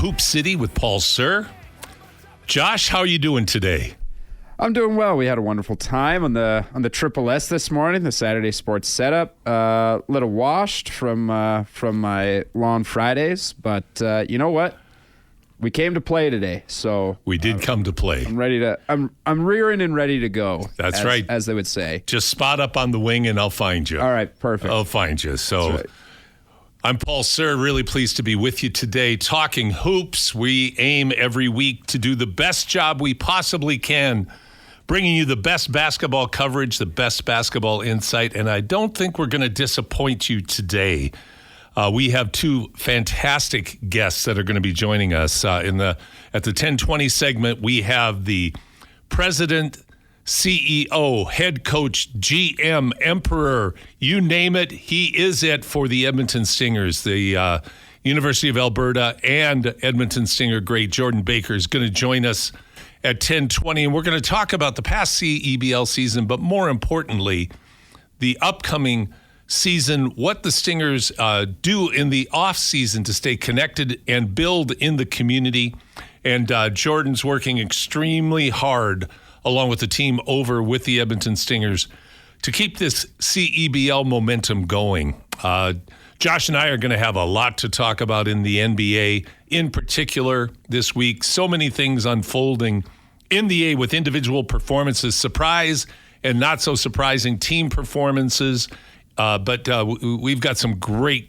Hoop City with Paul Sir. Josh, how are you doing today? I'm doing well. We had a wonderful time on the Triple S this morning, the Saturday Sports Setup. A little washed from my long Fridays, but you know what? We came to play today, so we did come to play. I'm ready to. I'm rearing and ready to go. That's right, as they would say. Just spot up on the wing, and I'll find you. All right, perfect. I'll find you. So. That's right. I'm Paul Sir, really pleased to be with you today talking hoops. We aim every week to do the best job we possibly can, bringing you the best basketball coverage, the best basketball insight, and I don't think we're going to disappoint you today. We have two fantastic guests that are going to be joining us at the 10:20 segment. We have the president, CEO, head coach, GM, emperor, you name it, he is it for the Edmonton Stingers. The University of Alberta and Edmonton Stinger great Jordan Baker is going to join us at 10:20, and we're going to talk about the past CEBL season, but more importantly, the upcoming season, what the Stingers do in the off season to stay connected and build in the community. And Jordan's working extremely hard along with the team over with the Edmonton Stingers to keep this CEBL momentum going. Josh and I are going to have a lot to talk about in the NBA in particular this week. So many things unfolding in the A with individual performances, surprise and not so surprising team performances. But we've got some great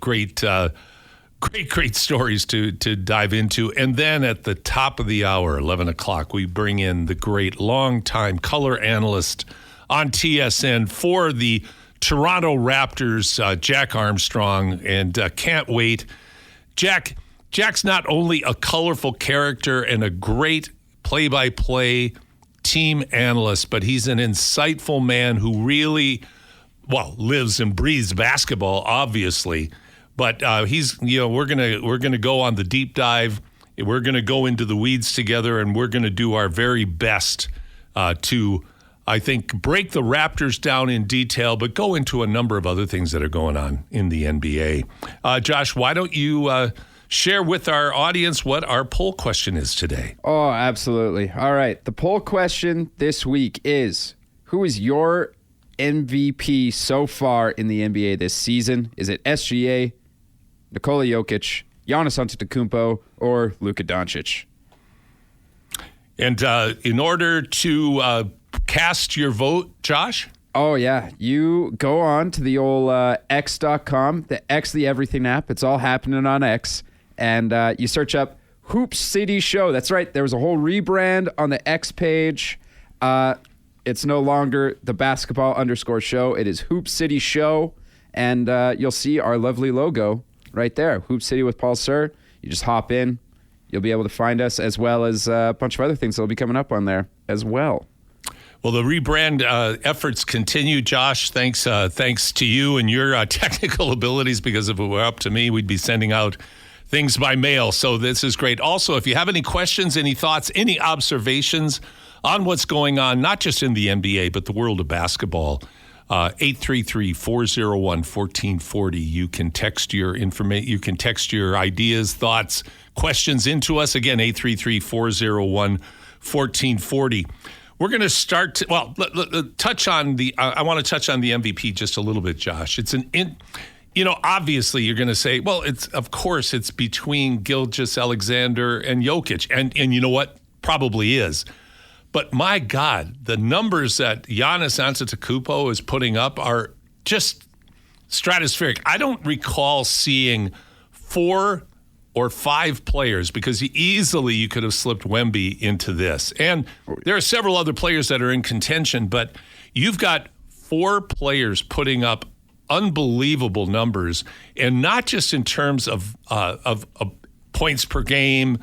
stories to dive into. And then at the top of the hour, 11 o'clock, we bring in the great longtime color analyst on TSN for the Toronto Raptors, Jack Armstrong, and can't wait. Jack's not only a colorful character and a great play-by-play team analyst, but he's an insightful man who really, lives and breathes basketball, obviously. But we're gonna go on the deep dive. We're gonna go into the weeds together, and we're gonna do our very best to, I think, break the Raptors down in detail, but go into a number of other things that are going on in the NBA. Josh, why don't you share with our audience what our poll question is today? Oh, absolutely. All right. The poll question this week is: who is your MVP so far in the NBA this season? Is it SGA, Nikola Jokic, Giannis Antetokounmpo, or Luka Doncic? And in order to cast your vote, Josh? Oh, yeah. You go on to the old X.com, the X the Everything app. It's all happening on X. And you search up Hoop City Show. That's right. There was a whole rebrand on the X page. It's no longer the basketball _show. It is Hoop City Show. And you'll see our lovely logo right there, Hoop City with Paul Sir. You just hop in. You'll be able to find us, as well as a bunch of other things that will be coming up on there as well. Well, the rebrand efforts continue, Josh. Thanks to you and your technical abilities, because if it were up to me, we'd be sending out things by mail. So this is great. Also, if you have any questions, any thoughts, any observations on what's going on, not just in the NBA, but the world of basketball, 833-401-1440. You can text your information. You can text your ideas, thoughts, questions into us. Again, 833-401-1440. We're going to start. Touch on the. I want to touch on the MVP just a little bit, Josh. It's obviously you're going to say, well, it's between Gilgeous-Alexander and Jokic, and you know what, probably is. But my God, the numbers that Giannis Antetokounmpo is putting up are just stratospheric. I don't recall seeing 4 or 5 players, because easily you could have slipped Wemby into this. And there are several other players that are in contention, but you've got 4 players putting up unbelievable numbers, and not just in terms of points per game,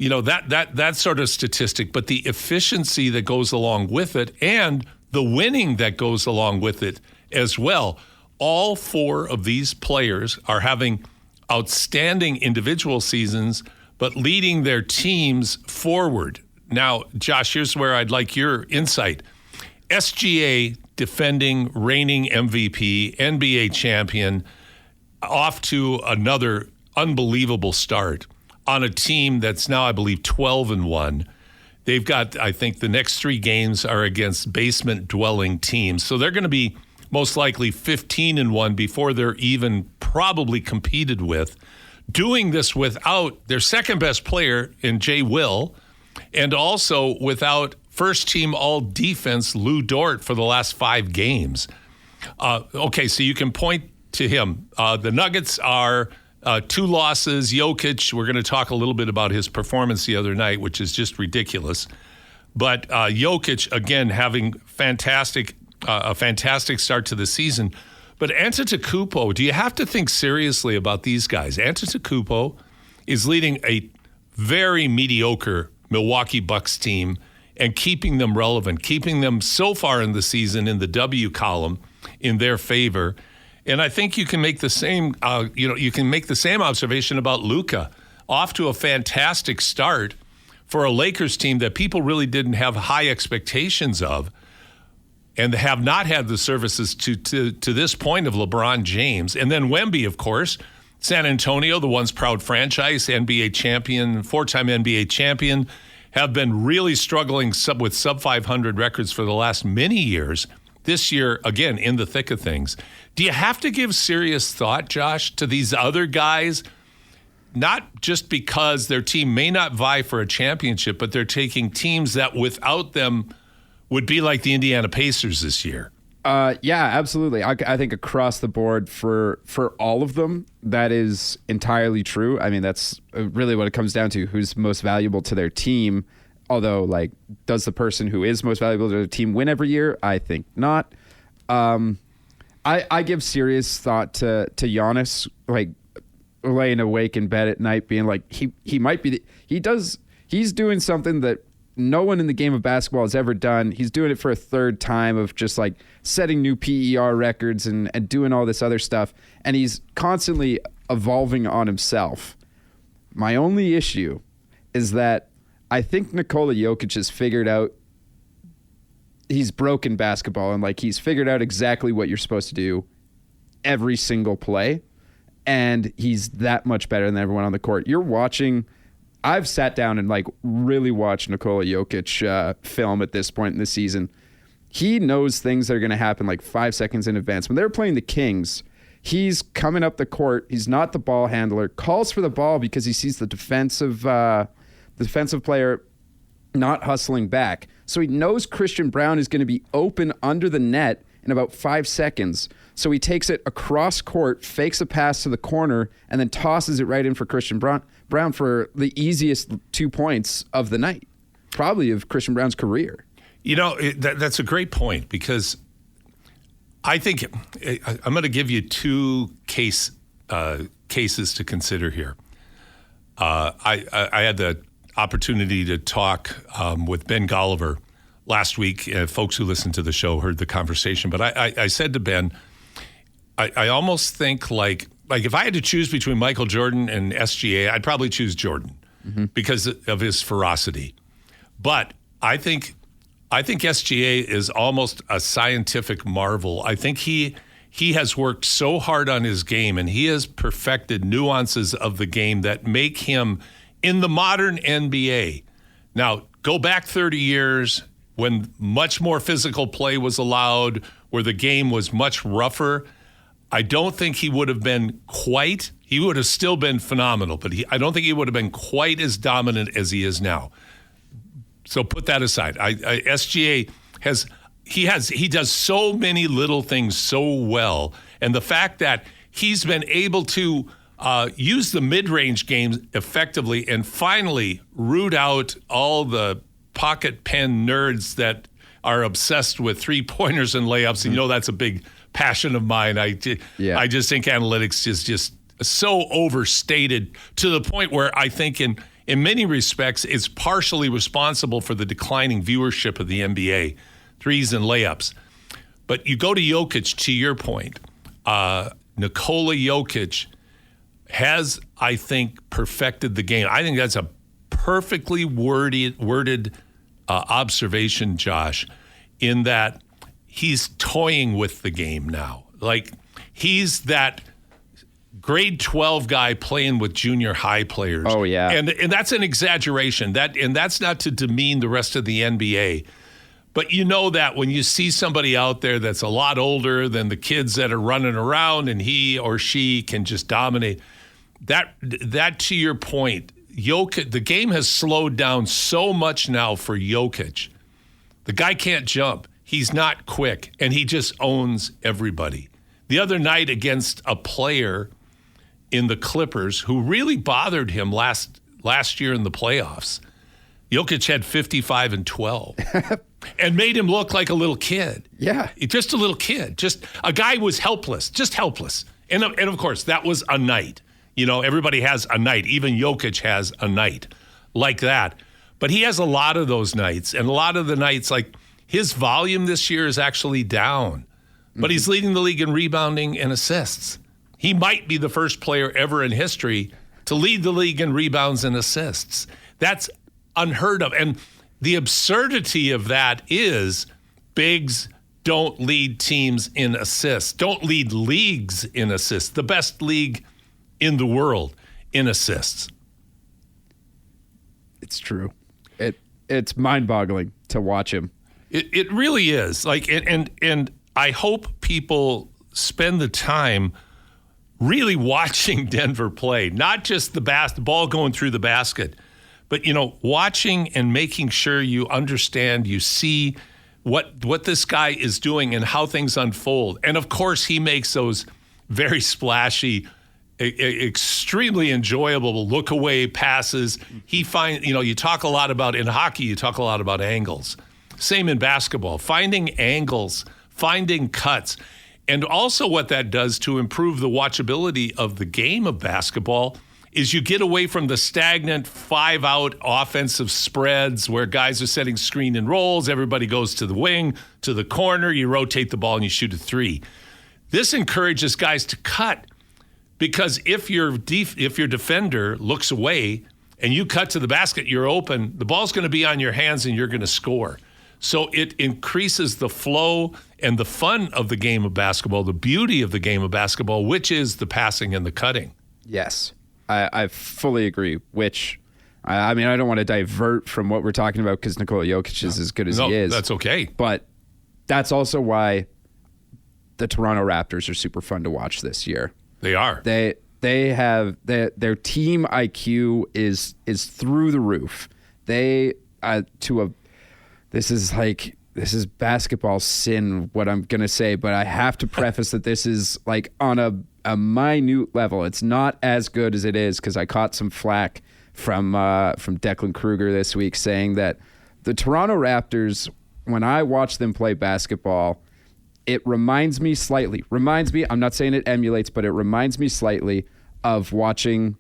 that sort of statistic, but the efficiency that goes along with it and the winning that goes along with it as well. All 4 of these players are having outstanding individual seasons, but leading their teams forward. Now, Josh, here's where I'd like your insight. SGA, defending, reigning MVP, NBA champion, off to another unbelievable start. on a team that's now, I believe, 12-1. They've got, I think, the next 3 games are against basement-dwelling teams. So they're going to be most likely 15-1 before they're even probably competed with. Doing this without their second-best player in Jay Will, and also without first-team all-defense Lou Dort for the last 5 games. Okay, so you can point to him. The Nuggets are 2 losses. Jokic, we're going to talk a little bit about his performance the other night, which is just ridiculous. But Jokic, again, having a fantastic start to the season. But Antetokounmpo, do you have to think seriously about these guys? Antetokounmpo is leading a very mediocre Milwaukee Bucks team and keeping them relevant, keeping them so far in the season in the W column in their favor. And I think you can make the same, observation about Luka. Off to a fantastic start for a Lakers team that people really didn't have high expectations of, and have not had the services to this point of LeBron James. And then Wemby, of course, San Antonio, the once proud franchise, NBA champion, 4-time NBA champion, have been really struggling with sub-500 records for the last many years. This year, again, in the thick of things. Do you have to give serious thought, Josh, to these other guys? Not just because their team may not vie for a championship, but they're taking teams that without them would be like the Indiana Pacers this year. Yeah, absolutely. I think across the board for all of them, that is entirely true. I mean, that's really what it comes down to, who's most valuable to their team. Although, like, does the person who is most valuable to their team win every year? I think not. I give serious thought to Giannis, like, laying awake in bed at night being like, he might be, he's doing something that no one in the game of basketball has ever done. He's doing it for a 3rd time of just like setting new PER records and doing all this other stuff. And he's constantly evolving on himself. My only issue is that I think Nikola Jokic has figured out, he's broken basketball, and like he's figured out exactly what you're supposed to do every single play. And he's that much better than everyone on the court. You're watching, I've sat down and like really watched Nikola Jokic film at this point in the season. He knows things that are going to happen like 5 seconds in advance. When they were playing the Kings, he's coming up the court. He's not the ball handler, calls for the ball because he sees the defensive player not hustling back. So he knows Christian Brown is going to be open under the net in about 5 seconds. So he takes it across court, fakes a pass to the corner, and then tosses it right in for Christian Brown for the easiest 2 points of the night, probably of Christian Brown's career. You know, that's a great point, because I think I'm going to give you 2 cases to consider here. I had the opportunity to talk with Ben Golliver last week. Folks who listened to the show heard the conversation, but I said to Ben, I almost think like if I had to choose between Michael Jordan and SGA, I'd probably choose Jordan because of his ferocity. But I think SGA is almost a scientific marvel. I think he has worked so hard on his game, and he has perfected nuances of the game that make him in the modern NBA. Now, go back 30 years when much more physical play was allowed, where the game was much rougher. I don't think he would have been he would have still been phenomenal, but I don't think he would have been quite as dominant as he is now. So put that aside. SGA he does so many little things so well. And the fact that he's been able to use the mid-range game effectively and finally root out all the pocket pen nerds that are obsessed with three-pointers and layups. And that's a big passion of mine. I just think analytics is just so overstated to the point where I think in many respects it's partially responsible for the declining viewership of the NBA, threes and layups. But you go to Jokic, to your point, Nikola Jokic has, I think, perfected the game. I think that's a perfectly worded observation, Josh, in that he's toying with the game now. Like, he's that grade 12 guy playing with junior high players. Oh, yeah. And that's an exaggeration. That's not to demean the rest of the NBA. But you know that when you see somebody out there that's a lot older than the kids that are running around and he or she can just dominate, that to your point, Jokic, the game has slowed down so much now for Jokic. The guy can't jump. He's not quick, and he just owns everybody. The other night against a player in the Clippers who really bothered him last year in the playoffs, Jokic had 55 and 12 and made him look like a little kid. Yeah. Just a little kid. Just a guy who was helpless, just helpless. And of course, that was a night. You know, everybody has a night. Even Jokic has a night like that. But he has a lot of those nights. And a lot of the nights, like his volume this year is actually down. But he's leading the league in rebounding and assists. He might be the first player ever in history to lead the league in rebounds and assists. That's unheard of. And the absurdity of that is bigs don't lead teams in assists, don't lead leagues in assists. The best league in the world in assists. It's true. It's mind-boggling to watch him. It really is. Like, and I hope people spend the time really watching Denver play, not just the ball going through the basket, but, you know, watching and making sure you understand, you see what this guy is doing and how things unfold. And, of course, he makes those very splashy, extremely enjoyable look-away passes. He finds, you know, you talk a lot about, in hockey, you talk a lot about angles. Same in basketball, finding angles, finding cuts. And also what that does to improve the watchability of the game of basketball is you get away from the stagnant 5-out offensive spreads where guys are setting screen and rolls, everybody goes to the wing, to the corner, you rotate the ball and you shoot a three. This encourages guys to cut because if your defender looks away and you cut to the basket, you're open, the ball's going to be on your hands and you're going to score. So it increases the flow and the fun of the game of basketball, the beauty of the game of basketball, which is the passing and the cutting. Yes, I fully agree, which, I mean, I don't want to divert from what we're talking about because Nikola Jokic is as good as he is. That's okay. But that's also why the Toronto Raptors are super fun to watch this year. They are. They have their team IQ is through the roof. They This is basketball sin, what I'm going to say, but I have to preface that this is like on a minute level. It's not as good as it is because I caught some flack from Declan Kruger this week saying that the Toronto Raptors, when I watch them play basketball, it reminds me, I'm not saying it emulates, but it reminds me slightly of watching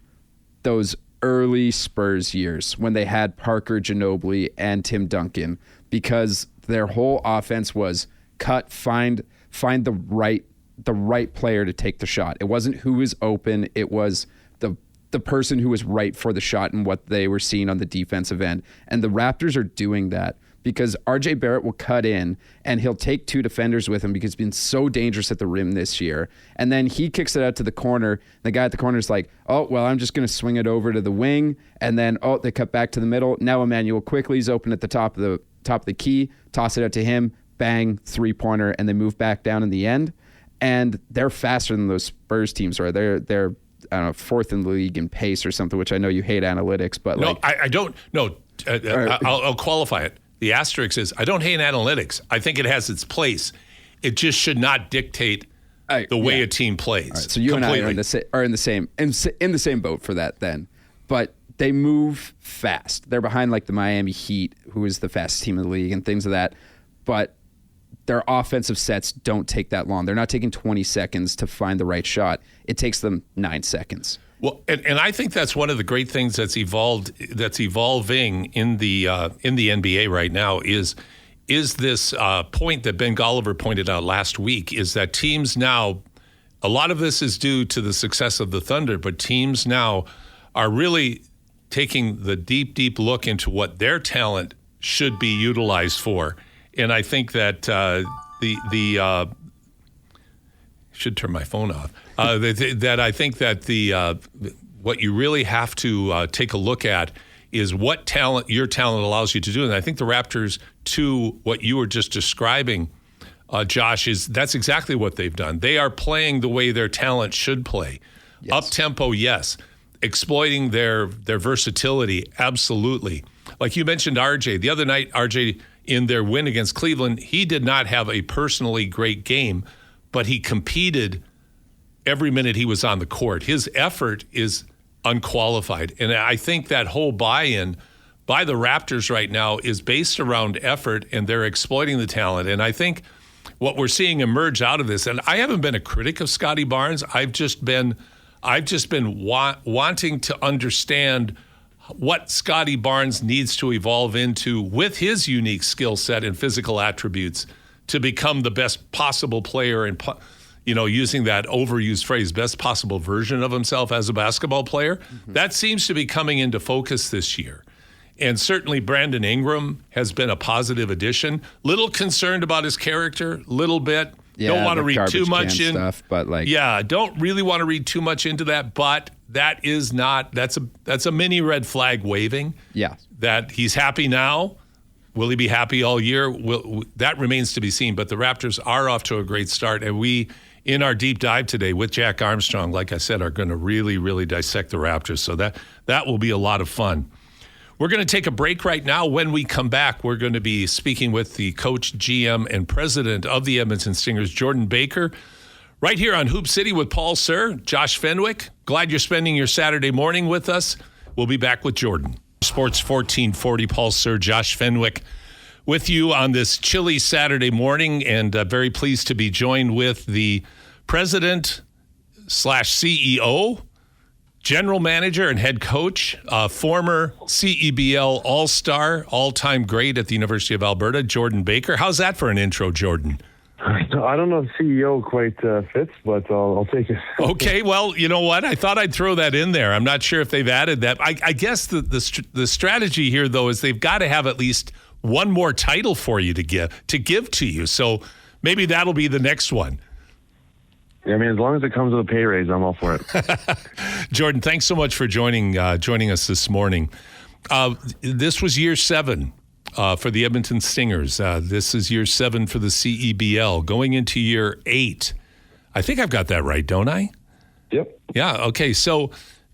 those early Spurs years when they had Parker Ginobili and Tim Duncan, because their whole offense was cut, find the right player to take the shot. It wasn't who was open, it was the person who was right for the shot and what they were seeing on the defensive end. And the Raptors are doing that because RJ Barrett will cut in and he'll take two defenders with him because he's been so dangerous at the rim this year. And then he kicks it out to the corner. The guy at the corner is like, oh, well, I'm just going to swing it over to the wing. And then, they cut back to the middle. Now Emmanuel Quickley's open at the top of the key, toss it out to him, bang, three-pointer, and they move back down in the end. And they're faster than those Spurs teams are. They're I don't know, fourth in the league in pace or something, which I know you hate analytics, but no, I don't. No, I'll qualify it. The asterisk is I don't hate analytics. I think it has its place. It just should not dictate the way a team plays. Right, so you completely. And I are in the same boat for that then. But they move fast. They're behind like the Miami Heat, who is the fastest team in the league and things of that. But their offensive sets don't take that long. They're not taking 20 seconds to find the right shot. It takes them 9 seconds. Well, and I think that's one of the great things that's evolving in the NBA right now is this point that Ben Golliver pointed out last week, is that teams now, a lot of this is due to the success of the Thunder, but teams now are really taking the deep look into what their talent should be utilized for. And I think that should turn my phone off. That I think that what you really have to take a look at is what your talent allows you to do. And I think the Raptors, to what you were just describing, Josh, that's exactly what they've done. They are playing the way their talent should play. Yes. Up-tempo, yes. Exploiting their versatility, absolutely. Like you mentioned RJ. The other night, RJ, in their win against Cleveland, he did not have a personally great game, but he competed every minute he was on the court. His effort is unqualified. And I think that whole buy-in by the Raptors right now is based around effort, and they're exploiting the talent. And I think what we're seeing emerge out of this, and I haven't been a critic of Scotty Barnes. I've just been wanting to understand what Scotty Barnes needs to evolve into with his unique skill set and physical attributes to become the best possible player and, using that overused phrase, best possible version of himself as a basketball player. Mm-hmm. That seems to be coming into focus this year. And certainly Brandon Ingram has been a positive addition. Little concerned about his character, little bit. Yeah, don't want to read too much in stuff, but don't really want to read too much into that, but that is not, that's a mini red flag waving. Yeah. That he's happy now. Will he be happy all year? That remains to be seen, but the Raptors are off to a great start, and we, in our deep dive today with Jack Armstrong, like I said, are going to really, really dissect the Raptors, so that will be a lot of fun. We're going to take a break right now. When we come back, we're going to be speaking with the coach, GM, and president of the Edmonton Stingers, Jordan Baker, right here on Hoop City with Paul Sir, Josh Fenwick. Glad you're spending your Saturday morning with us. We'll be back with Jordan. Sports 1440, Paul Sir, Josh Fenwick with you on this chilly Saturday morning, and very pleased to be joined with the president / CEO, general manager and head coach, former CEBL All-Star, all-time great at the University of Alberta, Jordan Baker. How's that for an intro, Jordan? I don't know if CEO quite fits, but I'll take it. Okay, well, you know what? I thought I'd throw that in there. I'm not sure if they've added that. I guess the strategy here, though, is they've got to have at least one more title for you to give to you. So maybe that'll be the next one. Yeah, I mean, as long as it comes with a pay raise, I'm all for it. Jordan, thanks so much for joining us this morning. This was year 7 for the Edmonton Stingers. This is year 7 for the CEBL, going into year 8. I think I've got that right, don't I? Yep. Yeah, okay. So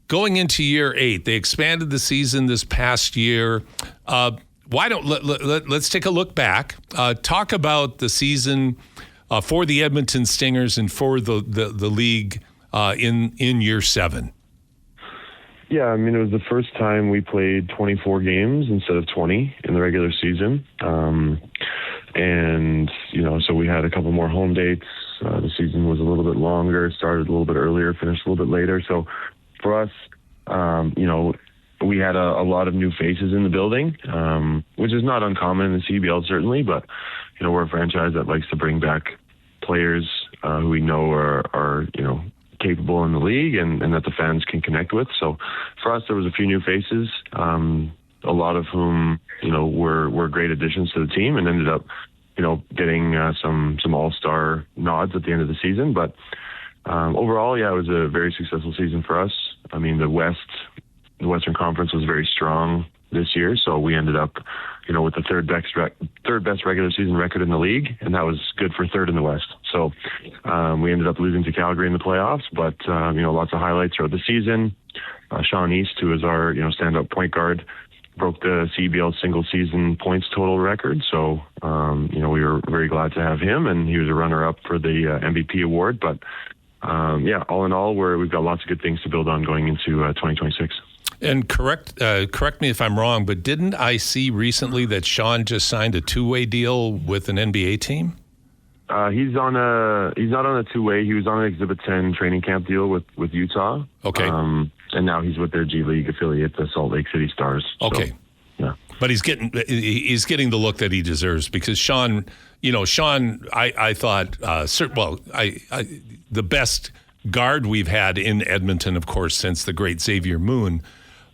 going into year 8, they expanded the season this past year. Why don't let's take a look back. Talk about the season for the Edmonton Stingers and for the league in year 7. Yeah, I mean, it was the first time we played 24 games instead of 20 in the regular season. And, so we had a couple more home dates. The season was a little bit longer, started a little bit earlier, finished a little bit later. So for us, we had a lot of new faces in the building, which is not uncommon in the CBL, certainly, but, we're a franchise that likes to bring back players who we know are capable in the league and that the fans can connect with. So for us, there was a few new faces, a lot of whom, were great additions to the team and ended up, getting some all-star nods at the end of the season. But overall, yeah, it was a very successful season for us. I mean, the Western Conference was very strong this year, so we ended up, with the third best regular season record in the league, and that was good for third in the West. So we ended up losing to Calgary in the playoffs, but lots of highlights throughout the season. Sean East, who is our stand-up point guard, broke the CBL single season points total record. So we were very glad to have him, and he was a runner-up for the MVP award. But all in all, we've got lots of good things to build on going into 2026. And correct me if I'm wrong, but didn't I see recently that Sean just signed a 2-way deal with an NBA team? He's not on a 2-way. He was on an Exhibit 10 training camp deal with Utah. Okay. And now he's with their G League affiliate, the Salt Lake City Stars. Okay. So, yeah. But he's getting the look that he deserves because Sean, I thought, the best guard we've had in Edmonton, of course, since the great Xavier Moon.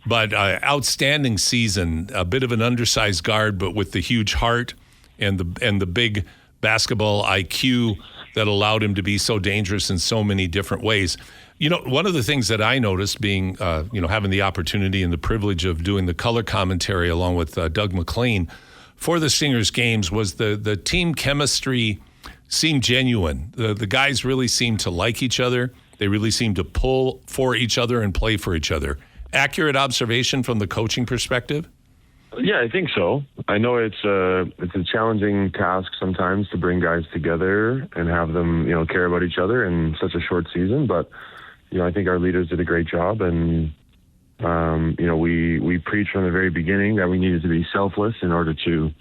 But outstanding season, a bit of an undersized guard, but with the huge heart and the big basketball IQ. that allowed him to be so dangerous in so many different ways. You know, one of the things that I noticed being, having the opportunity and the privilege of doing the color commentary along with Doug McLean for the Stingers games was the team chemistry seemed genuine. The guys really seemed to like each other. They really seemed to pull for each other and play for each other. Accurate observation from the coaching perspective? Yeah, I think so. I know it's a challenging task sometimes to bring guys together and have them, care about each other in such a short season. But, I think our leaders did a great job. And, we preached from the very beginning that we needed to be selfless in order to,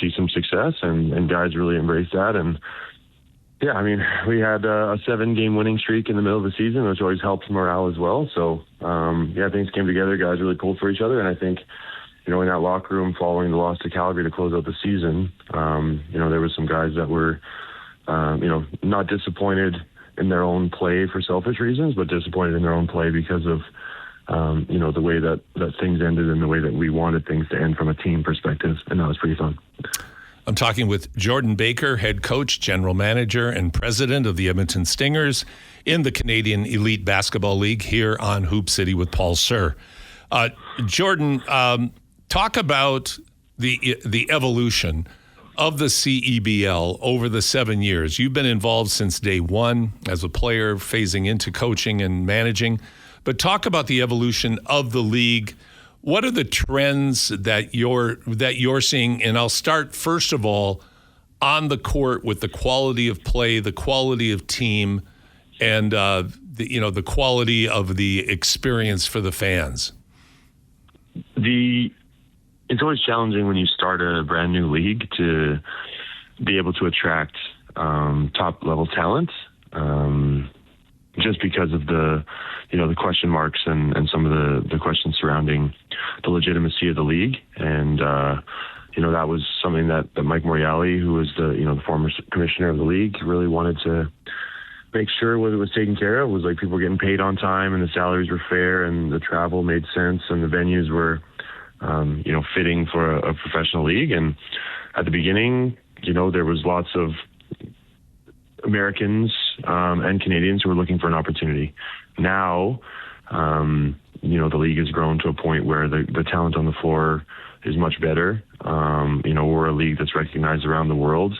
see some success. And guys really embraced that. And, yeah, I mean, we had a 7-game winning streak in the middle of the season, which always helps morale as well. So, things came together. Guys really pulled for each other. And I think, in that locker room following the loss to Calgary to close out the season, there were some guys that were, not disappointed in their own play for selfish reasons, but disappointed in their own play because of, the way that things ended and the way that we wanted things to end from a team perspective. And that was pretty fun. I'm talking with Jordan Baker, head coach, general manager, and president of the Edmonton Stingers in the Canadian Elite Basketball League here on Hoop City with Paul Sir. Jordan, talk about the evolution of the CEBL over the 7 years. You've been involved since day one as a player, phasing into coaching and managing. But talk about the evolution of the league. What are the trends that you're seeing? And I'll start first of all on the court with the quality of play, the quality of team, and the quality of the experience for the fans. It's always challenging when you start a brand new league to be able to attract top level talent, just because of the question marks and some of the questions surrounding the legitimacy of the league. And that was something that Mike Moriali, who was the former commissioner of the league, really wanted to make sure whether it was taken care of. It was like people were getting paid on time and the salaries were fair and the travel made sense and the venues were fitting for a professional league. And at the beginning, there was lots of Americans and Canadians who were looking for an opportunity. Now, the league has grown to a point where the talent on the floor is much better. We're a league that's recognized around the world.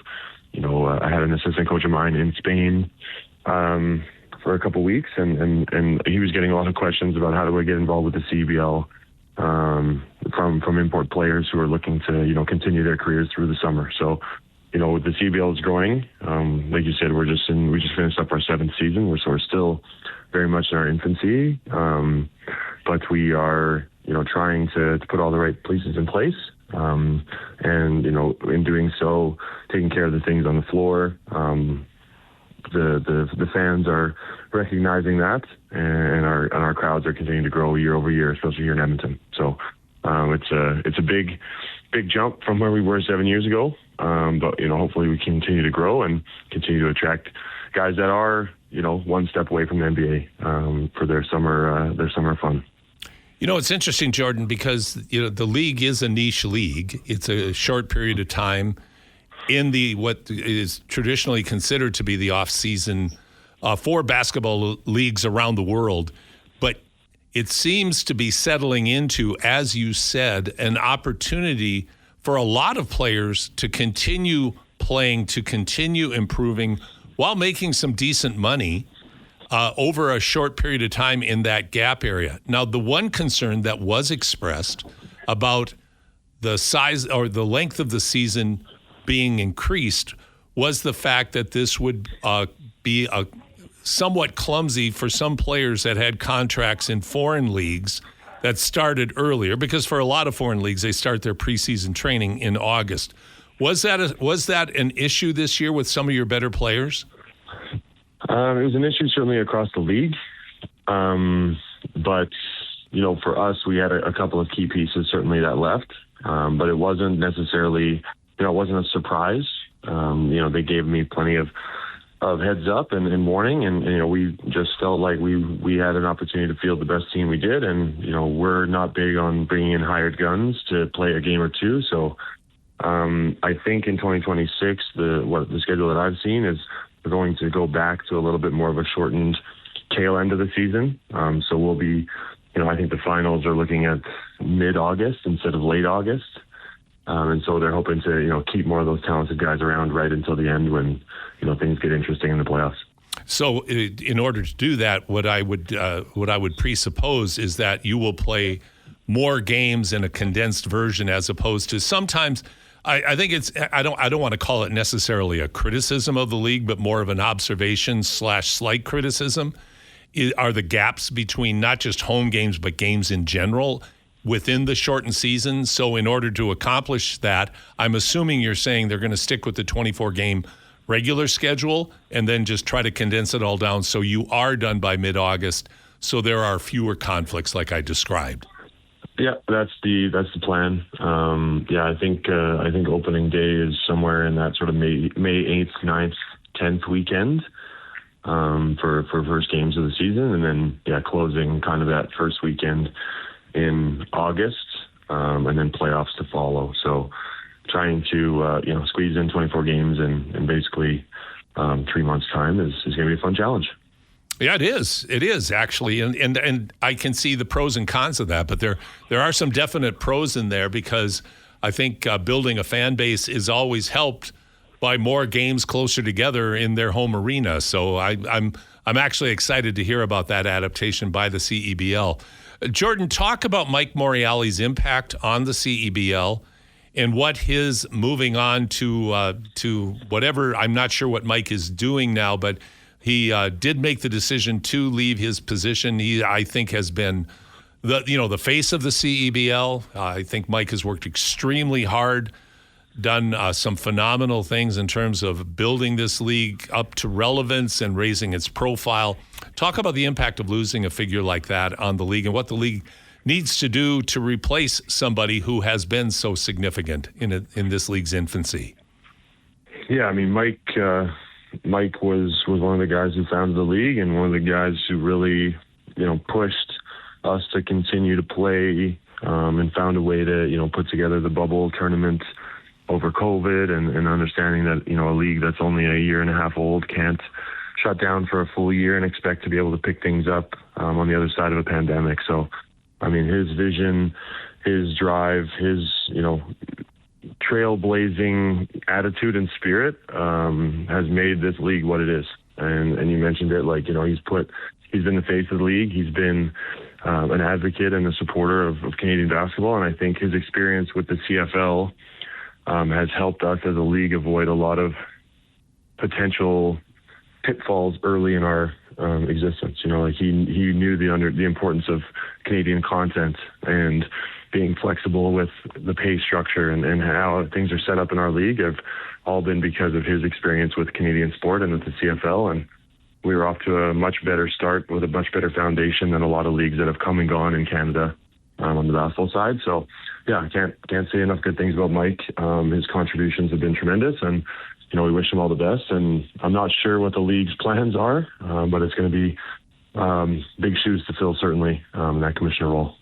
I had an assistant coach of mine in Spain for a couple of weeks, and he was getting a lot of questions about how do I get involved with the CBL from import players who are looking to continue their careers through the summer. So the CBL is growing. Like you said, we just finished up our 7th season. We're still very much in our infancy, but we are trying to put all the right pieces in place, and in doing so, taking care of the things on the floor. The fans are recognizing that, and our crowds are continuing to grow year over year, especially here in Edmonton. So it's a big jump from where we were 7 years ago. But hopefully we continue to grow and continue to attract guys that are one step away from the NBA for their summer fun. It's interesting, Jordan, because the league is a niche league. It's a short period of time in what is traditionally considered to be the off season for basketball leagues around the world. But it seems to be settling into, as you said, an opportunity for a lot of players to continue playing, to continue improving while making some decent money over a short period of time in that gap area. Now, the one concern that was expressed about the size or the length of the season being increased was the fact that this would be somewhat clumsy for some players that had contracts in foreign leagues that started earlier, because for a lot of foreign leagues, they start their preseason training in August. Was that an issue this year with some of your better players? It was an issue certainly across the league. But, for us, we had a couple of key pieces certainly that left. But it wasn't necessarily, it wasn't a surprise. They gave me plenty of heads up and warning, and we just felt like we had an opportunity to field the best team we did, and we're not big on bringing in hired guns to play a game or two. So I think in 2026, the schedule that I've seen is we're going to go back to a little bit more of a shortened tail end of the season. So we'll be, I think the finals are looking at mid-August instead of late August. And so they're hoping to, keep more of those talented guys around right until the end when, things get interesting in the playoffs. So in order to do that, what I would presuppose is that you will play more games in a condensed version as opposed to sometimes I think I don't want to call it necessarily a criticism of the league, but more of an observation / slight criticism. Are the gaps between not just home games, but games in general within the shortened season? So in order to accomplish that, I'm assuming you're saying they're going to stick with the 24-game regular schedule and then just try to condense it all down so you are done by mid-August, so there are fewer conflicts like I described. Yeah, that's the plan. I think opening day is somewhere in that sort of May 8th, 9th, 10th weekend for first games of the season, and then closing kind of that first weekend in August, and then playoffs to follow. So trying to squeeze in 24 games in basically 3 months' time is going to be a fun challenge. Yeah, it is. It is actually, and I can see the pros and cons of that. But there are some definite pros in there because I think building a fan base is always helped by more games closer together in their home arena. So I'm actually excited to hear about that adaptation by the CEBL. Jordan, talk about Mike Morreale's impact on the CEBL and what his moving on to whatever. I'm not sure what Mike is doing now, but he did make the decision to leave his position. He, I think, has been the face of the CEBL. I think Mike has worked extremely hard, done some phenomenal things in terms of building this league up to relevance and raising its profile. Talk about the impact of losing a figure like that on the league and what the league needs to do to replace somebody who has been so significant in this league's infancy. Yeah, I mean, Mike was one of the guys who founded the league and one of the guys who really, pushed us to continue to play and found a way to, put together the bubble tournament over COVID and understanding that, a league that's only a year and a half old can't shut down for a full year and expect to be able to pick things up on the other side of a pandemic. So, I mean, his vision, his drive, his, trailblazing attitude and spirit has made this league what it is. And you mentioned it, he's been the face of the league. He's been an advocate and a supporter of Canadian basketball. And I think his experience with the CFL has helped us as a league avoid a lot of potential pitfalls early in our existence. He knew the importance of Canadian content and being flexible with the pay structure and how things are set up in our league have all been because of his experience with Canadian sport and with the CFL. And we were off to a much better start with a much better foundation than a lot of leagues that have come and gone in Canada on the basketball side. So, yeah, I can't say enough good things about Mike. His contributions have been tremendous, and we wish him all the best. And I'm not sure what the league's plans are, but it's going to be big shoes to fill, certainly, in that commissioner role.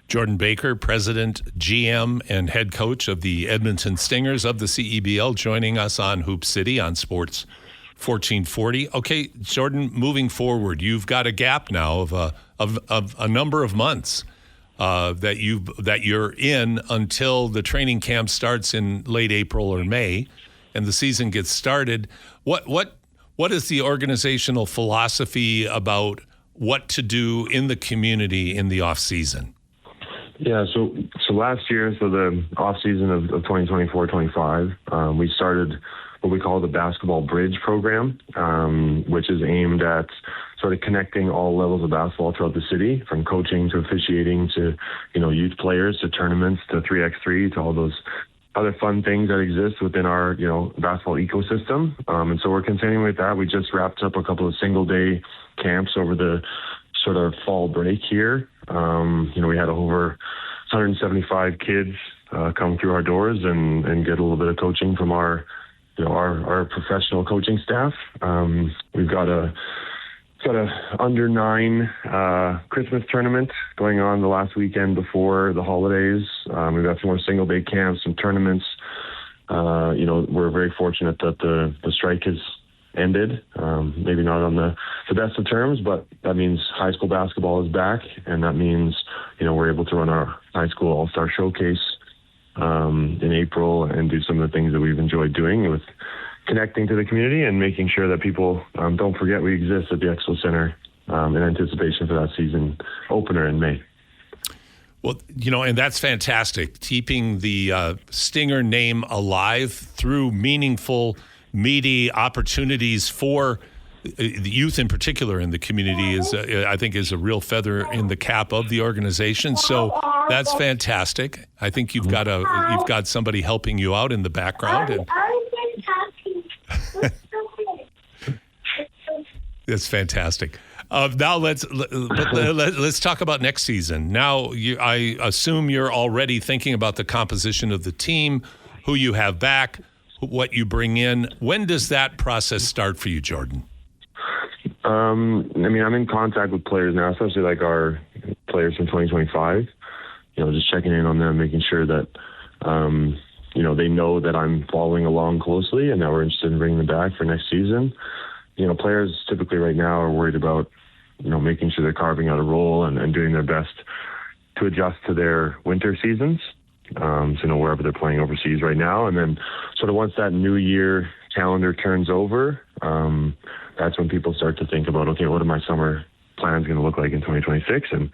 Jordan Baker, president, GM, and head coach of the Edmonton Stingers of the CEBL, joining us on Hoop City on Sports 1440. Okay, Jordan, moving forward, you've got a gap now of a number of months that you're in until the training camp starts in late April or May, and the season gets started. What is the organizational philosophy about what to do in the community in the off season? Yeah, so last year, the off season of 2024-25, we started what we call the Basketball Bridge program, which is aimed at sort of connecting all levels of basketball throughout the city, from coaching to officiating to, youth players to tournaments to 3x3 to all those other fun things that exist within our, basketball ecosystem. And so we're continuing with that. We just wrapped up a couple of single-day camps over the sort of fall break here. We had over 175 kids come through our doors and get a little bit of coaching from our professional coaching staff. We've got a under 9 Christmas tournament going on the last weekend before the holidays. We've got some more single day camps, some tournaments. We're very fortunate that the strike has ended. Maybe not on the best of terms, but that means high school basketball is back, and that means, we're able to run our high school all-star showcase in April and do some of the things that we've enjoyed doing with connecting to the community and making sure that people don't forget we exist at the Expo Center in anticipation for that season opener in May. Well, and that's fantastic. Keeping the Stinger name alive through meaningful, meaty opportunities for the youth in particular in the community I think is a real feather in the cap of the organization. So that's fantastic. I think you've got somebody helping you out in the background. And that's fantastic. Now let's talk about next season. Now, I assume you're already thinking about the composition of the team, who you have back, what you bring in. When does that process start for you, Jordan? I'm in contact with players now, especially like our players from 2025. Just checking in on them, making sure that they know that I'm following along closely and that we're interested in bringing them back for next season. Players typically right now are worried about making sure they're carving out a role and doing their best to adjust to their winter seasons. Wherever they're playing overseas right now. And then sort of once that new year calendar turns over, that's when people start to think about, okay, what are my summer plans going to look like in 2026? And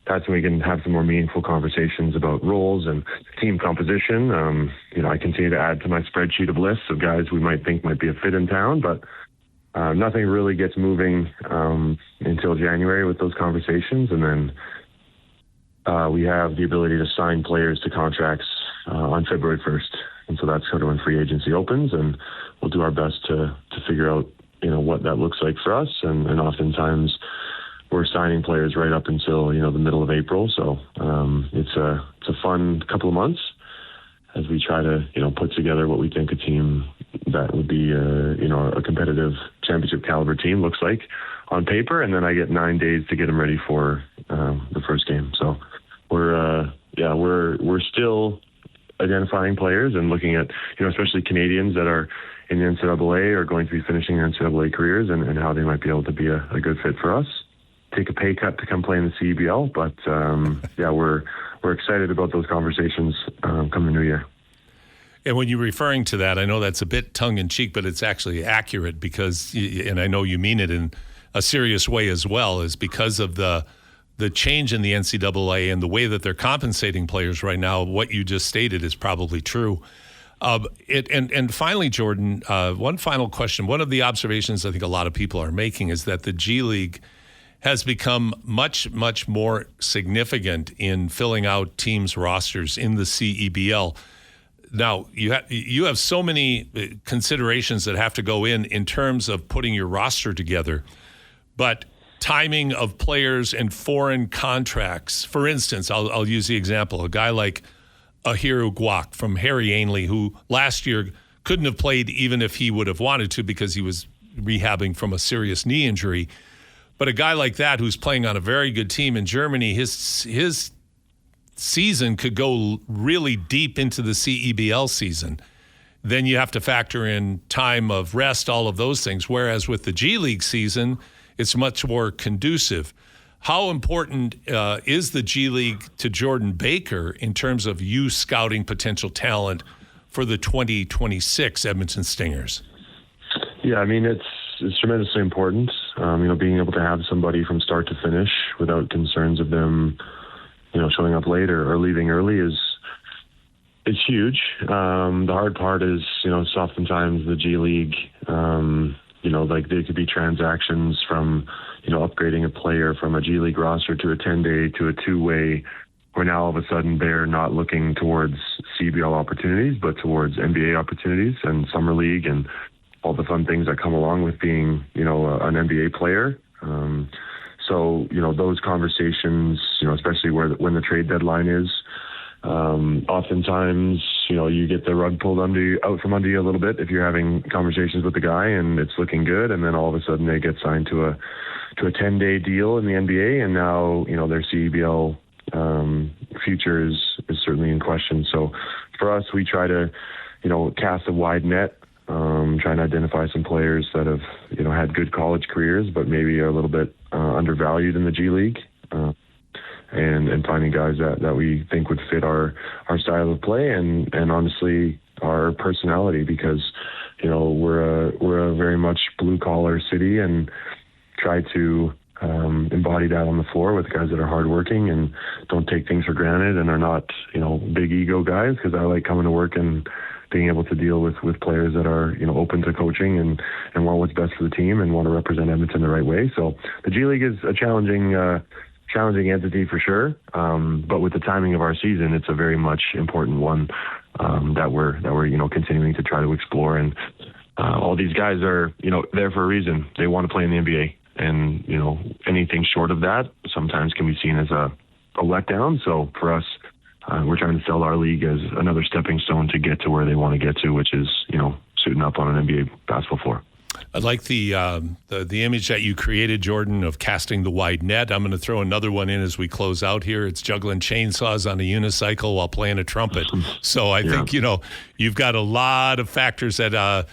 that's when we can have some more meaningful conversations about roles and team composition. I continue to add to my spreadsheet of lists of guys we might think might be a fit in town, but nothing really gets moving until January with those conversations. And then we have the ability to sign players to contracts on February 1st. And so that's sort of when free agency opens, and we'll do our best to figure out, what that looks like for us. And oftentimes we're signing players right up until, the middle of April. So it's a fun couple of months as we try to, put together what we think a team that would be, a competitive championship caliber team looks like on paper. And then I get 9 days to get them ready for the first game. So we're still identifying players and looking at, especially Canadians that are in the NCAA or going to be finishing their NCAA careers and how they might be able to be a good fit for us. Take a pay cut to come play in the CEBL, but we're excited about those conversations come the new year. And when you're referring to that, I know that's a bit tongue-in-cheek, but it's actually accurate because, and I know you mean it in a serious way as well, is because of the change in the NCAA and the way that they're compensating players right now. What you just stated is probably true. And finally, Jordan, one final question. One of the observations I think a lot of people are making is that the G League has become much, much more significant in filling out teams' rosters in the CEBL. Now, you have so many considerations that have to go in terms of putting your roster together, but timing of players and foreign contracts. For instance, I'll use the example, a guy like Ahiru Guak from Harry Ainley, who last year couldn't have played even if he would have wanted to because he was rehabbing from a serious knee injury. But a guy like that who's playing on a very good team in Germany, his season could go really deep into the CEBL season. Then you have to factor in time of rest, all of those things. Whereas with the G League season, it's much more conducive. How important is the G League to Jordan Baker in terms of you scouting potential talent for the 2026 Edmonton Stingers? Yeah, it's tremendously important. Being able to have somebody from start to finish without concerns of them, showing up late or leaving early it's huge. The hard part is, oftentimes the G League, there could be transactions from, upgrading a player from a G League roster to a 10-day to a two-way, where now all of a sudden they're not looking towards CBL opportunities, but towards NBA opportunities and summer league and all the fun things that come along with being, an NBA player. So those conversations, especially when the trade deadline is, oftentimes, you get the rug pulled out from under you a little bit if you're having conversations with the guy and it's looking good, and then all of a sudden they get signed to a 10-day deal in the NBA, and now their CEBL future is certainly in question. So for us, we try to cast a wide net trying to identify some players that have, had good college careers, but maybe are a little bit undervalued in the G League, and finding guys that we think would fit our style of play and honestly our personality, because we're a very much blue collar city, and try to embody that on the floor with guys that are hardworking and don't take things for granted and are not big ego guys, because I like coming to work and being able to deal with players that are open to coaching and want what's best for the team and want to represent Edmonton the right way. So the G League is a challenging entity for sure, but with the timing of our season, it's a very much important one that we're continuing to try to explore. And all these guys are there for a reason. They want to play in the NBA, and anything short of that sometimes can be seen as a letdown. So for us, we're trying to sell our league as another stepping stone to get to where they want to get to, which is suiting up on an NBA basketball floor. I like the image that you created, Jordan, of casting the wide net. I'm going to throw another one in as we close out here. It's juggling chainsaws on a unicycle while playing a trumpet. So I think you've got a lot of factors that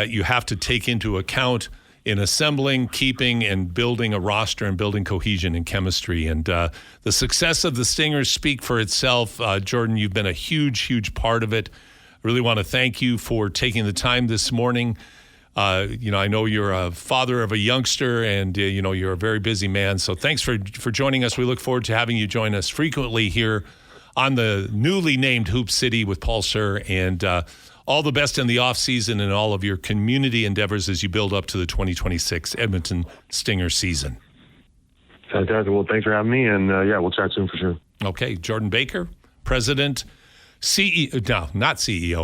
you have to take into account in assembling, keeping, and building a roster and building cohesion and chemistry. And the success of the Stingers speak for itself. Jordan, you've been a huge, huge part of it. I really want to thank you for taking the time this morning. I know you're a father of a youngster, and you're a very busy man. So thanks for joining us. We look forward to having you join us frequently here on the newly named Hoop City with Paul Sir. And all the best in the offseason and all of your community endeavors as you build up to the 2026 Edmonton Stinger season. Fantastic. Well, thanks for having me, and we'll chat soon for sure. Okay, Jordan Baker, President,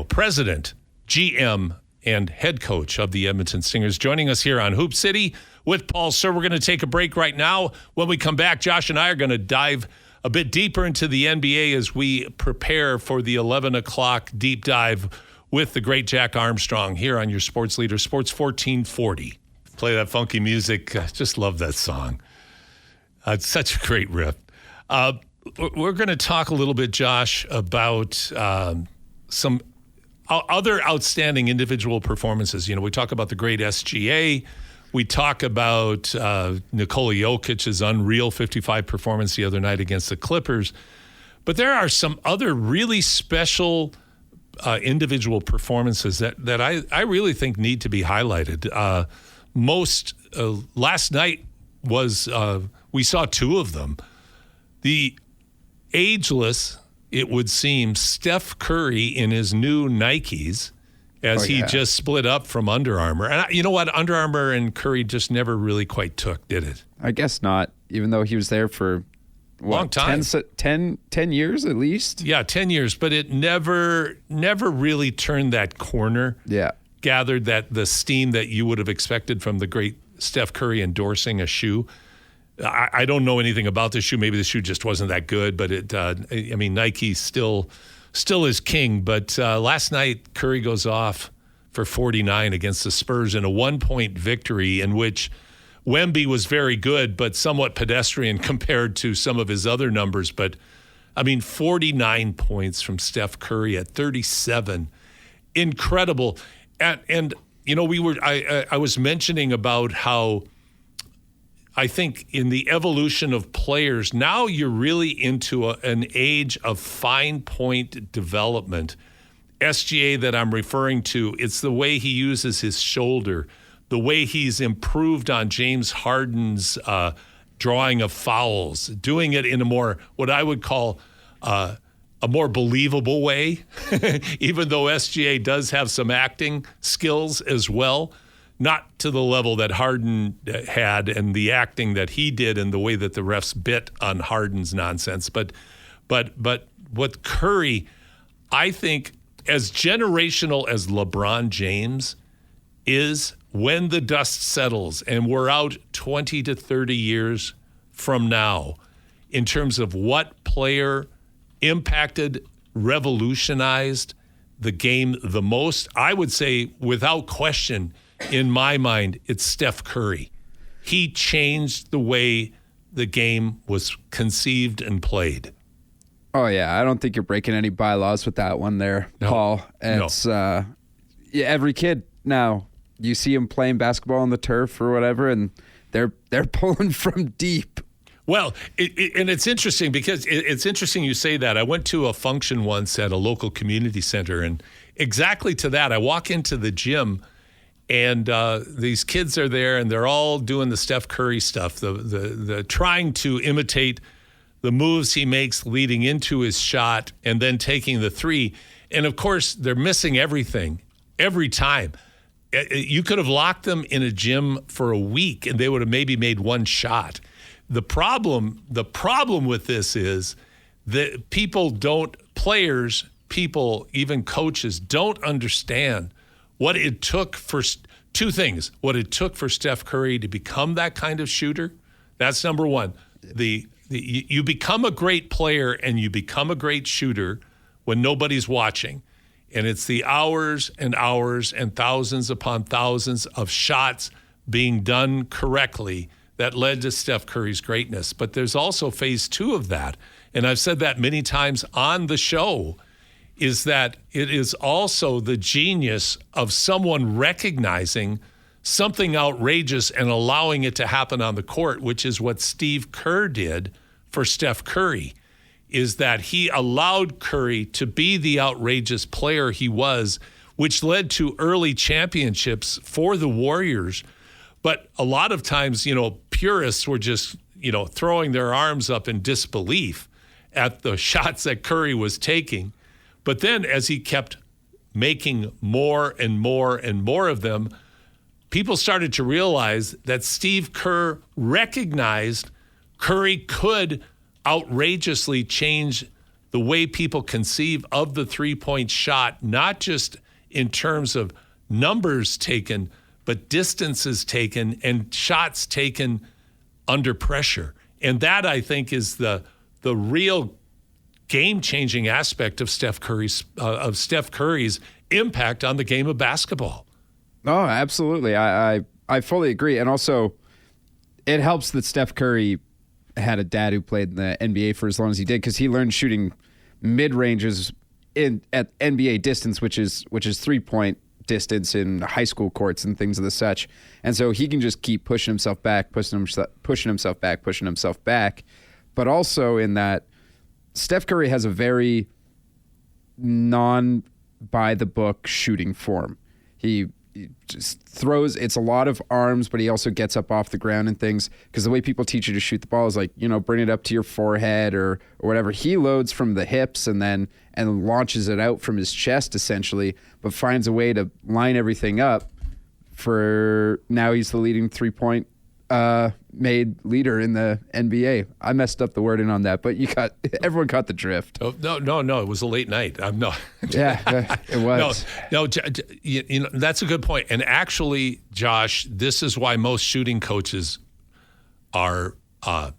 President, GM, and head coach of the Edmonton Stingers, joining us here on Hoop City with Paul Sir. We're going to take a break right now. When we come back, Josh and I are going to dive a bit deeper into the NBA as we prepare for the 11 o'clock deep dive with the great Jack Armstrong here on your sports leader, Sports 1440. Play that funky music. I just love that song. It's such a great riff. We're going to talk a little bit, Josh, about some other outstanding individual performances. We talk about the great SGA. We talk about Nikola Jokic's unreal 55 performance the other night against the Clippers. But there are some other really special individual performances that I really think need to be highlighted. Last night was we saw two of them. The ageless, it would seem, Steph Curry in his new Nikes as he just split up from Under Armour. And you know what? Under Armour and Curry just never really quite took, did it? I guess not, even though he was there for long time. 10 years at least? Yeah, 10 years. But it never really turned that corner. Yeah. Gathered the steam that you would have expected from the great Steph Curry endorsing a shoe. I don't know anything about the shoe. Maybe the shoe just wasn't that good, but Nike still is king. But last night, Curry goes off for 49 against the Spurs in a 1-point victory in which Wemby was very good, but somewhat pedestrian compared to some of his other numbers. But 49 points from Steph Curry at 37, incredible. And I was mentioning about how I think in the evolution of players, now you're really into an age of fine point development. SGA that I'm referring to, it's the way he uses his shoulder, the way he's improved on James Harden's drawing of fouls, doing it in a more, what I would call a more believable way, even though SGA does have some acting skills as well. Not to the level that Harden had and the acting that he did and the way that the refs bit on Harden's nonsense. But what Curry, I think, as generational as LeBron James is, when the dust settles and we're out 20 to 30 years from now, in terms of what player impacted, revolutionized the game the most, I would say without question, in my mind, it's Steph Curry. He changed the way the game was conceived and played. Oh, yeah. I don't think you're breaking any bylaws with that one there, No, Paul. It's, yeah, every kid now, you see them playing basketball on the turf or whatever, and they're pulling from deep. Well, and it's interesting because it's interesting you say that. I went to a function once at a local community center, and exactly to that, I walk into the gym, and these kids are there, and they're all doing the Steph Curry stuff, the trying to imitate the moves he makes leading into his shot and then taking the three. And, of course, they're missing everything every time. You could have locked them in a gym for a week, and they would have maybe made one shot. The problem with this is that players, people, even coaches don't understand what it took for two things. What it took for Steph Curry to become that kind of shooter. That's number one. You become a great player and you become a great shooter when nobody's watching. And it's the hours and hours and thousands upon thousands of shots being done correctly that led to Steph Curry's greatness. But there's also phase two of that. And I've said that many times on the show, is that it is also the genius of someone recognizing something outrageous and allowing it to happen on the court, which is what Steve Kerr did for Steph Curry, is that he allowed Curry to be the outrageous player he was, which led to early championships for the Warriors. But a lot of times, purists were just, throwing their arms up in disbelief at the shots that Curry was taking. But then as he kept making more and more and more of them, people started to realize that Steve Kerr recognized Curry could outrageously change the way people conceive of the three-point shot, not just in terms of numbers taken, but distances taken and shots taken under pressure. And that, I think, is the real game-changing aspect of Steph Curry's impact on the game of basketball. Oh, absolutely. I fully agree. And also, it helps that Steph Curry had a dad who played in the NBA for as long as he did, because he learned shooting mid-ranges at NBA distance, which is 3-point distance in high school courts and things of the such. And so he can just keep pushing himself back. But also in that, Steph Curry has a very non-by-the-book shooting form. He just throws, it's a lot of arms, but he also gets up off the ground and things, because the way people teach you to shoot the ball is like, bring it up to your forehead or whatever. He loads from the hips and launches it out from his chest essentially, but finds a way to line everything up for now he's the leading 3-point made leader in the NBA. I messed up the wording on that, but everyone caught the drift. Oh, no, it was a late night. Yeah, it was. No, that's a good point. And actually, Josh, this is why most shooting coaches are, I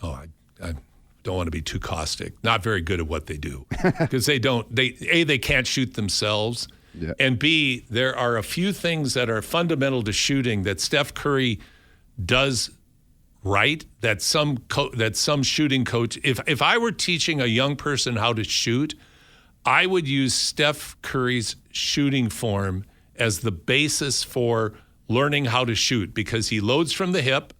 don't want to be too caustic, not very good at what they do, because they can't shoot themselves. Yeah. And B, there are a few things that are fundamental to shooting that Steph Curry does right, that some shooting coach, if I were teaching a young person how to shoot, I would use Steph Curry's shooting form as the basis for learning how to shoot, because he loads from the hip,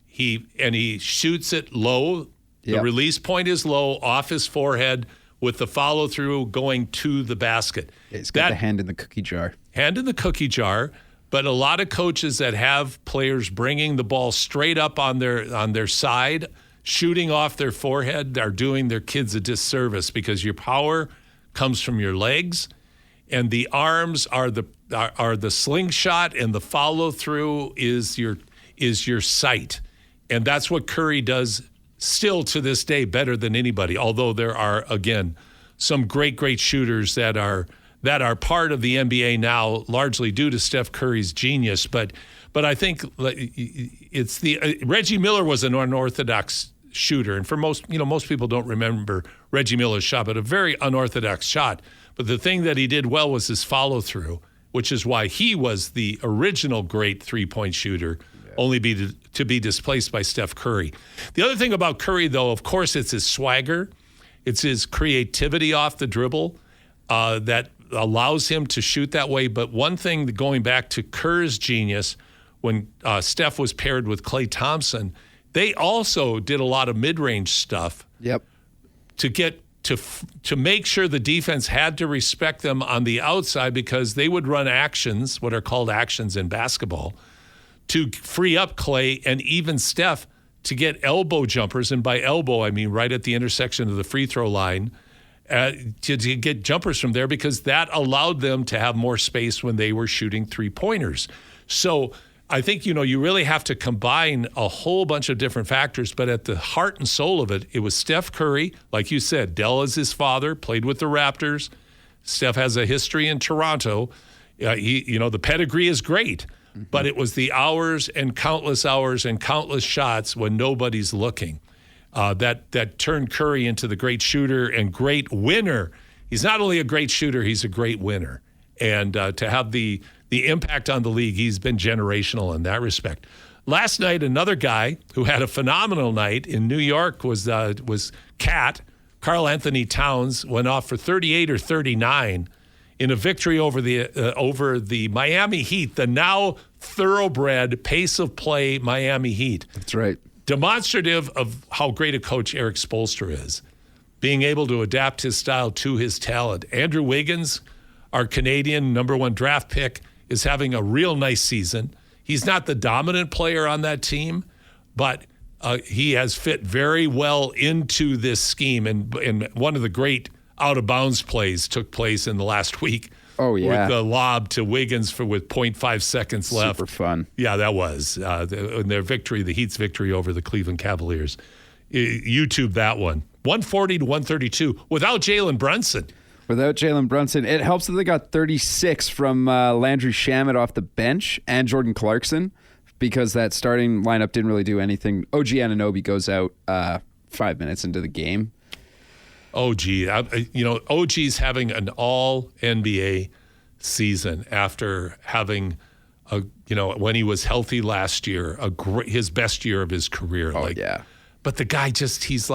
he shoots it low. Yep. The release point is low, off his forehead, with the follow-through going to the basket. It's got the hand in the cookie jar. Hand in the cookie jar. But a lot of coaches that have players bringing the ball straight up on their side, shooting off their forehead, are doing their kids a disservice, because your power comes from your legs, and the arms are the slingshot, and the follow-through is your sight. And that's what Curry does still to this day better than anybody, although there are, again, some great shooters that are part of the NBA now, largely due to Steph Curry's genius. But I think it's Reggie Miller was an unorthodox shooter, and for most people don't remember Reggie Miller's shot, but a very unorthodox shot. But the thing that he did well was his follow through, which is why he was the original great 3-point shooter, only to be displaced by Steph Curry. The other thing about Curry, though, of course, it's his swagger, it's his creativity off the dribble. That allows him to shoot that way. But one thing, going back to Kerr's genius, when Steph was paired with Klay Thompson, they also did a lot of mid-range stuff. Yep. To get to make sure the defense had to respect them on the outside, because they would run actions, what are called actions in basketball, to free up Klay and even Steph to get elbow jumpers. And by elbow, I mean right at the intersection of the free throw line, to get jumpers from there, because that allowed them to have more space when they were shooting three-pointers. So I think, you really have to combine a whole bunch of different factors, but at the heart and soul of it, it was Steph Curry. Like you said, Dell is his father, played with the Raptors. Steph has a history in Toronto. The pedigree is great, but it was the hours and countless shots when nobody's looking that turned Curry into the great shooter and great winner. He's not only a great shooter, he's a great winner. And to have the impact on the league, he's been generational in that respect. Last night, another guy who had a phenomenal night in New York was Cat. Karl Anthony Towns went off for 38 or 39 in a victory over the Miami Heat, the now thoroughbred pace of play Miami Heat. That's right. Demonstrative of how great a coach Eric Spoelstra is, being able to adapt his style to his talent. Andrew Wiggins, our Canadian #1 draft pick, is having a real nice season. He's not the dominant player on that team, but he has fit very well into this scheme. And one of the great out-of-bounds plays took place in the last week. Oh, yeah. With the lob to Wiggins with 0.5 seconds left. Super fun. Yeah, that was. In their victory, the Heat's victory over the Cleveland Cavaliers. YouTube that one. 140-132 without Jalen Brunson. Without Jalen Brunson, it helps that they got 36 from Landry Shamet off the bench and Jordan Clarkson, because that starting lineup didn't really do anything. OG Anunoby goes out 5 minutes into the game. OG's having an all-NBA season after having when he was healthy last year, his best year of his career. Yeah. But the guy he's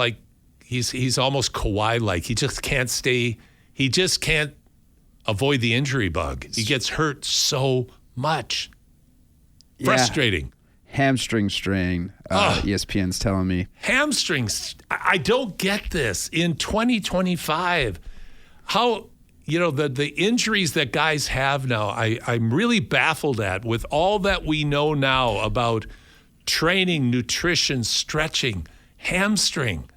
almost Kawhi-like. He just can't stay. He just can't avoid the injury bug. He gets hurt so much. Frustrating. Hamstring strain, ESPN's telling me. Hamstrings. I don't get this. In 2025, how, the injuries that guys have now, I'm really baffled at, with all that we know now about training, nutrition, stretching, hamstring.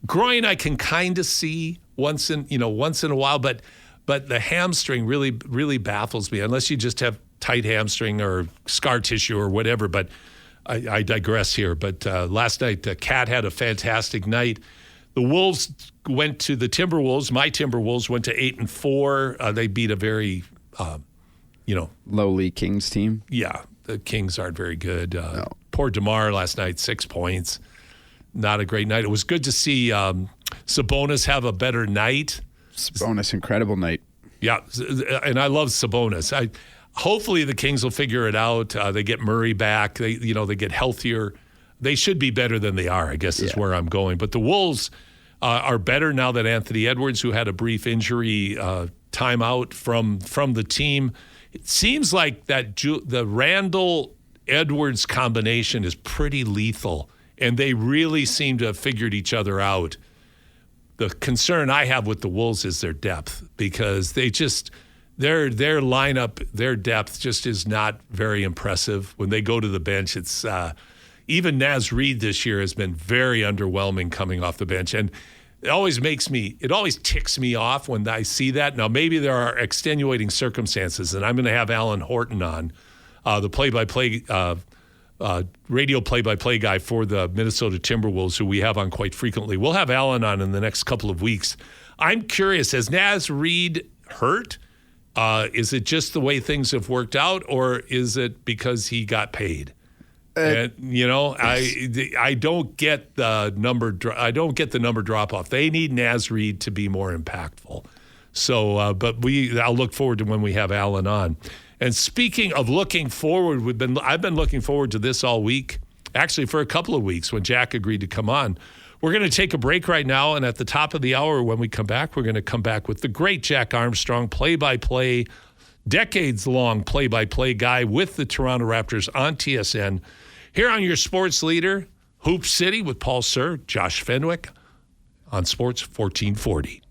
Groin I can kind of see once in a while, but the hamstring really, really baffles me, unless you just have tight hamstring or scar tissue or whatever. But I digress here. But last night, Cat had a fantastic night. The Wolves went to the Timberwolves. My Timberwolves went to 8-4. They beat a very, lowly Kings team. Yeah, the Kings aren't very good. No. Poor DeMar last night, 6 points. Not a great night. It was good to see Sabonis have a better night. Sabonis, incredible night. Yeah, and I love Sabonis. Hopefully the Kings will figure it out. They get Murray back. They get healthier. They should be better than they are, I guess, is where I'm going. But the Wolves are better now that Anthony Edwards, who had a brief injury timeout from the team. It seems like that the Randall-Edwards combination is pretty lethal, and they really seem to have figured each other out. The concern I have with the Wolves is their depth, because they just – their lineup, their depth just is not very impressive. When they go to the bench, it's even Naz Reid this year has been very underwhelming coming off the bench. And it always ticks me off when I see that. Now, maybe there are extenuating circumstances, and I'm going to have Alan Horton on, the play-by-play radio play-by-play guy for the Minnesota Timberwolves, who we have on quite frequently. We'll have Alan on in the next couple of weeks. I'm curious, has Naz Reid hurt? Is it just the way things have worked out, or is it because he got paid? I don't get the number. I don't get the number drop off. They need Naz Reid to be more impactful. So, I'll look forward to when we have Alan on. And speaking of looking forward, I've been looking forward to this all week. Actually, for a couple of weeks when Jack agreed to come on. We're going to take a break right now, and at the top of the hour when we come back, we're going to come back with the great Jack Armstrong, play-by-play, decades-long play-by-play guy with the Toronto Raptors on TSN. Here on your sports leader, Hoop City with Paul Sir, Josh Fenwick on Sports 1440.